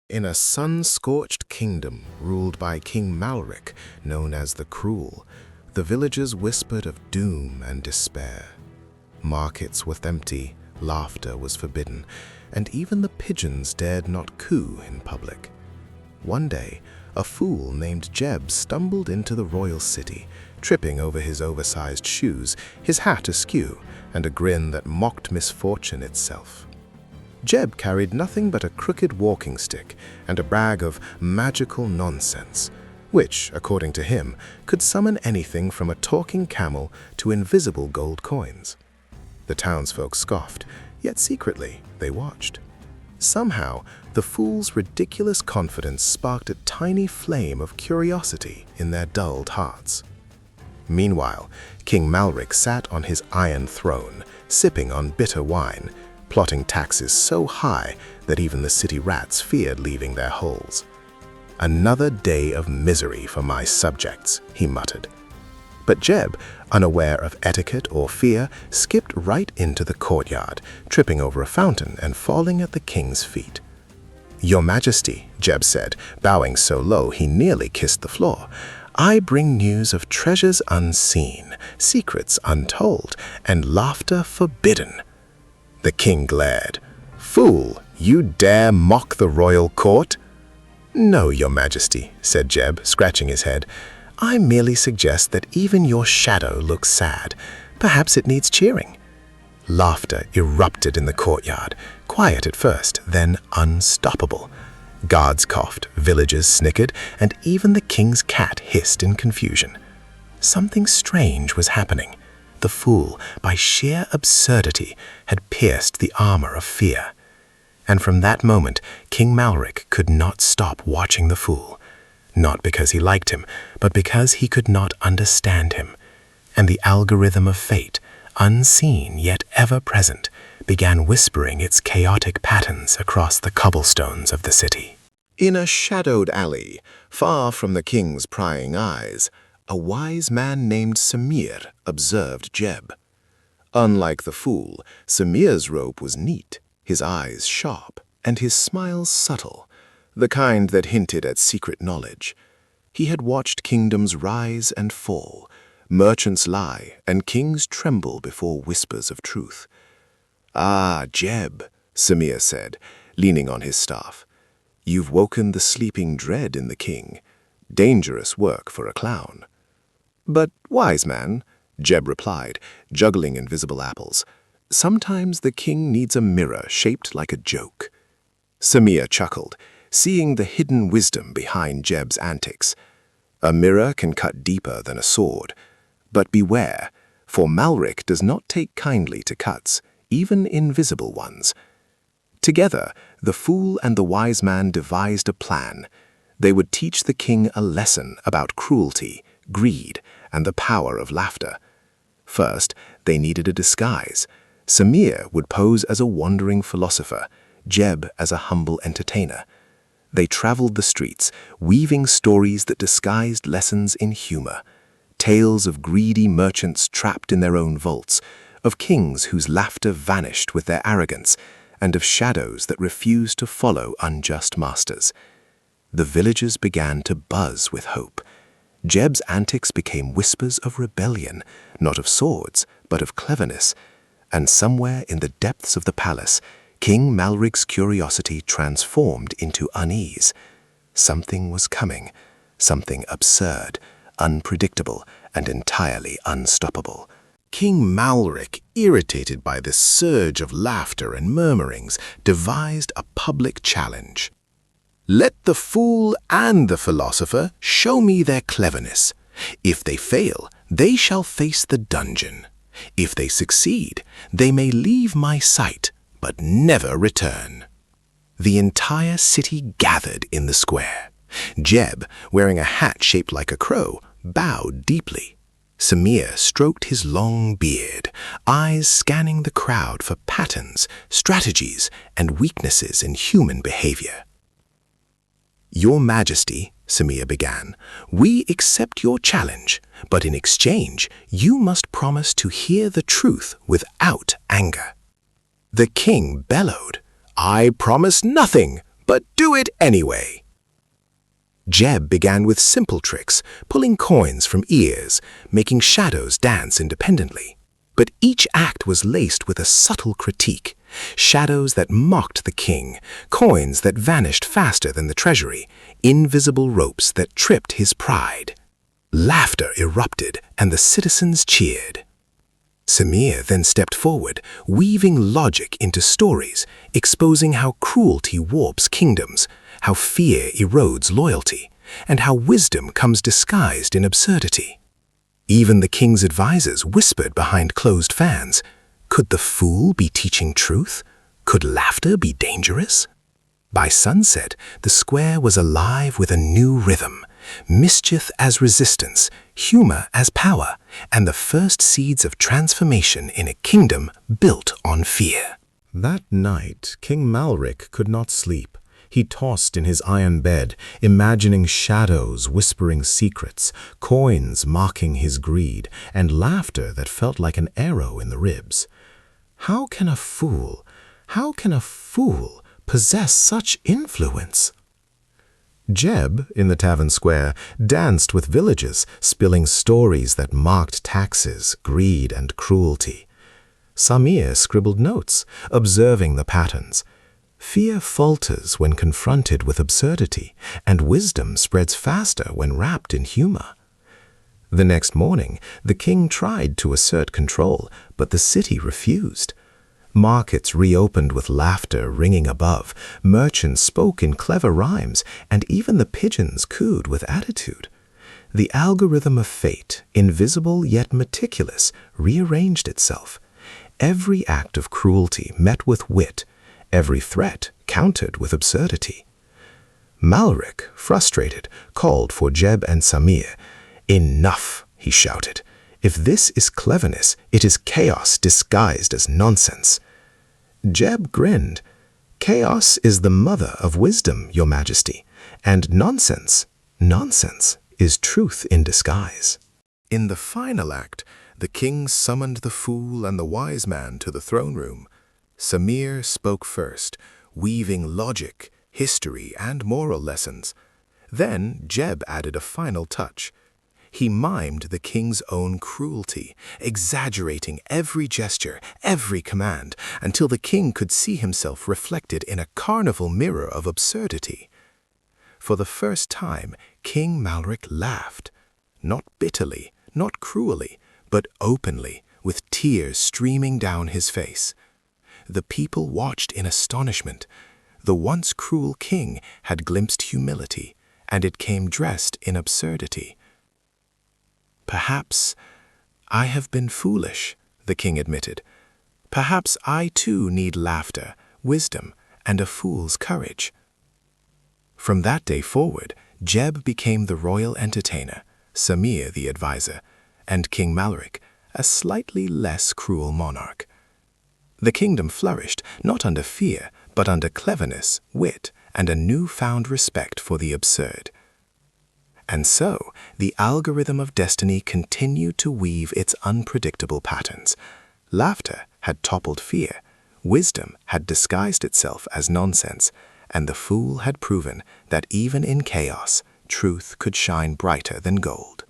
In a sun-scorched kingdom ruled by King Malric, known as the Cruel, the villagers whispered of doom and despair. Markets were empty, laughter was forbidden, and even the pigeons dared not coo in public. One day, a fool named Jeb stumbled into the royal city, tripping over his oversized shoes, his hat askew, and a grin that mocked misfortune itself. Jeb carried nothing but a crooked walking stick and a bag of magical nonsense, which, according to him, could summon anything from a talking camel to invisible gold coins. The townsfolk scoffed, yet secretly they watched. Somehow, the fool's ridiculous confidence sparked a tiny flame of curiosity in their dulled hearts. Meanwhile, King Malric sat on his iron throne, sipping on bitter wine, plotting taxes so high that even the city rats feared leaving their holes. "Another day of misery for my subjects," he muttered. But Jeb, unaware of etiquette or fear, skipped right into the courtyard, tripping over a fountain and falling at the king's feet. "Your Majesty," Jeb said, bowing so low he nearly kissed the floor, "I bring news of treasures unseen, secrets untold, and laughter forbidden." The king glared. "Fool, you dare mock the royal court?" "No, Your Majesty," said Jeb, scratching his head. "I merely suggest that even your shadow looks sad. Perhaps it needs cheering." Laughter erupted in the courtyard, quiet at first, then unstoppable. Guards coughed, villagers snickered, and even the king's cat hissed in confusion. Something strange was happening. The fool, by sheer absurdity, had pierced the armor of fear. And from that moment, King Malric could not stop watching the fool. Not because he liked him, but because he could not understand him. And the algorithm of fate, unseen yet ever present, began whispering its chaotic patterns across the cobblestones of the city. In a shadowed alley, far from the king's prying eyes, a wise man named Samir observed Jeb. Unlike the fool, Samir's robe was neat, his eyes sharp, and his smile subtle, the kind that hinted at secret knowledge. He had watched kingdoms rise and fall, merchants lie, and kings tremble before whispers of truth. "Ah, Jeb," Samir said, leaning on his staff, "you've woken the sleeping dread in the king. Dangerous work for a clown." "But, wise man," Jeb replied, juggling invisible apples, "sometimes the king needs a mirror shaped like a joke." Samir chuckled, seeing the hidden wisdom behind Jeb's antics. "A mirror can cut deeper than a sword. But beware, for Malric does not take kindly to cuts, even invisible ones." Together, the fool and the wise man devised a plan. They would teach the king a lesson about cruelty, greed, and the power of laughter. First, they needed a disguise. Samir would pose as a wandering philosopher, Jeb as a humble entertainer. They traveled the streets, weaving stories that disguised lessons in humor. Tales of greedy merchants trapped in their own vaults, of kings whose laughter vanished with their arrogance, and of shadows that refused to follow unjust masters. The villagers began to buzz with hope. Jeb's antics became whispers of rebellion, not of swords, but of cleverness. And somewhere in the depths of the palace, King Malric's curiosity transformed into unease. Something was coming, something absurd, unpredictable, and entirely unstoppable. King Malric, irritated by this surge of laughter and murmurings, devised a public challenge. "Let the fool and the philosopher show me their cleverness. If they fail, they shall face the dungeon. If they succeed, they may leave my sight, but never return." The entire city gathered in the square. Jeb, wearing a hat shaped like a crow, bowed deeply. Samir stroked his long beard, eyes scanning the crowd for patterns, strategies, and weaknesses in human behavior. "Your Majesty," Samir began, "we accept your challenge, but in exchange, you must promise to hear the truth without anger." The king bellowed, "I promise nothing. but do it anyway." Jeb began with simple tricks, pulling coins from ears, making shadows dance independently. But each act was laced with a subtle critique. Shadows that mocked the king, coins that vanished faster than the treasury, invisible ropes that tripped his pride. Laughter erupted, and the citizens cheered. Samir then stepped forward, weaving logic into stories, exposing how cruelty warps kingdoms, how fear erodes loyalty, and how wisdom comes disguised in absurdity. Even the king's advisors whispered behind closed fans. Could the fool be teaching truth? Could laughter be dangerous? By sunset, the square was alive with a new rhythm. Mischief as resistance, humor as power, and the first seeds of transformation in a kingdom built on fear. That night, King Malric could not sleep. He tossed in his iron bed, imagining shadows whispering secrets, coins mocking his greed, and laughter that felt like an arrow in the ribs. How can a fool possess such influence? Jeb, in the tavern square, danced with villagers, spilling stories that mocked taxes, greed, and cruelty. Samir scribbled notes, observing the patterns. Fear falters when confronted with absurdity, and wisdom spreads faster when wrapped in humor. The next morning, the king tried to assert control, but the city refused. Markets reopened with laughter ringing above, merchants spoke in clever rhymes, and even the pigeons cooed with attitude. The algorithm of fate, invisible yet meticulous, rearranged itself. Every act of cruelty met with wit, every threat countered with absurdity. Malric, frustrated, called for Jeb and Samir. "Enough," he shouted. "If this is cleverness, it is chaos disguised as nonsense." Jeb grinned. "Chaos is the mother of wisdom, Your Majesty, and nonsense is truth in disguise." In the final act, the king summoned the fool and the wise man to the throne room. Samir spoke first, weaving logic, history, and moral lessons. Then Jeb added a final touch. He mimed the king's own cruelty, exaggerating every gesture, every command, until the king could see himself reflected in a carnival mirror of absurdity. For the first time, King Malric laughed. Not bitterly, not cruelly, but openly, with tears streaming down his face. The people watched in astonishment. The once cruel king had glimpsed humility, and it came dressed in absurdity. "Perhaps I have been foolish," the king admitted. "Perhaps I too need laughter, wisdom, and a fool's courage." From that day forward, Jeb became the royal entertainer, Samir the advisor, and King Malric, a slightly less cruel monarch. The kingdom flourished not under fear, but under cleverness, wit, and a newfound respect for the absurd. And so, the algorithm of destiny continued to weave its unpredictable patterns. Laughter had toppled fear, wisdom had disguised itself as nonsense, and the fool had proven that even in chaos, truth could shine brighter than gold.